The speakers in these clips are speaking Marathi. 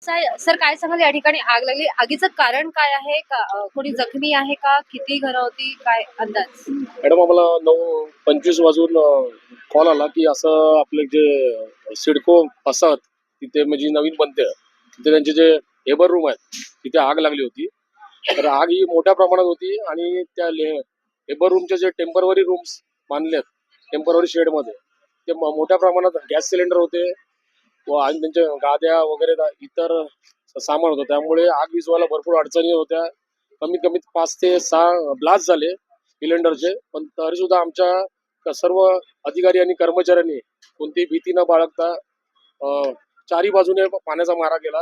सर काय सांगाल या ठिकाणी आग लागली? आगीचं कारण काय आहे? का कोणी जखमी आहे का? किती घरं होती? काय अंदाज? मॅडम आम्हाला 9:25 वाजून कॉल आला की असं आपले जे सिडको वसाहत तिथे म्हणजे नवीन बनते तिथे त्यांचे जे लेबर रूम आहेत तिथे आग लागली होती. तर आग ही मोठ्या प्रमाणात होती आणि त्या लेबर रूमचे जे टेम्पररी रूम्स बांधलेत टेम्पररी शेडमध्ये ते मोठ्या प्रमाणात गॅस सिलेंडर होते व आणि त्यांच्या गाद्या वगैरे इतर सामान होतं. त्यामुळे आग विझवायला भरपूर अडचणी होत्या. कमीत कमी 5 ते 6 ब्लास्ट झाले सिलेंडरचे. पण तरी सुद्धा आमच्या सर्व अधिकारी आणि कर्मचाऱ्यांनी कोणतीही भीती न बाळगता चारी बाजूने पाण्याचा मारा केला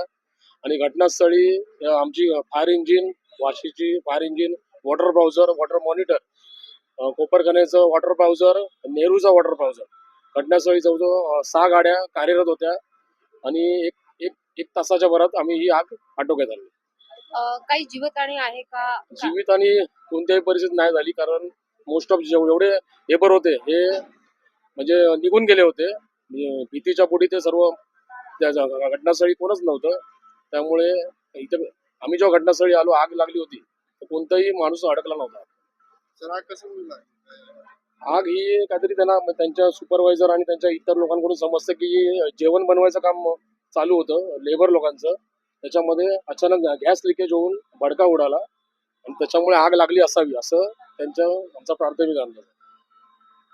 आणि घटनास्थळी आमची फायर इंजिन, वाशीची fire engine, water bowser, water monitor, कोपरखण्याचं वॉटर ब्राउझर, नेहरूचा वॉटर ब्राउझर घटनास्थळी जवळजवळ 6 गाड्या कार्यरत होत्या आणि एक तासाच्या भरात आम्ही ही आग आटोक्यात आणली. काही जीवितहानी आहे का? जीवितहानी कोणत्याही परिस्थितीत नाही झाली कारण मोस्ट ऑफ जेवढे लेबर होते हे म्हणजे निघून गेले होते. म्हणजे भीतीच्या पोटी ते सर्व त्या घटनास्थळी कोणच नव्हतं. त्यामुळे इथे आम्ही जेव्हा घटनास्थळी आलो आग लागली होती तर कोणताही माणूस अडकला नव्हता. आग ही काहीतरी त्यांना त्यांच्या सुपरवायझर आणि त्यांच्या इतर लोकांकडून समजतं की जेवण बनवायचं काम चालू होतं लेबर लोकांचं. त्याच्यामध्ये अचानक गॅस लिकेज होऊन भडका उडाला आणि त्याच्यामुळे आग लागली असावी असं आमचा प्राथमिक अंदाज.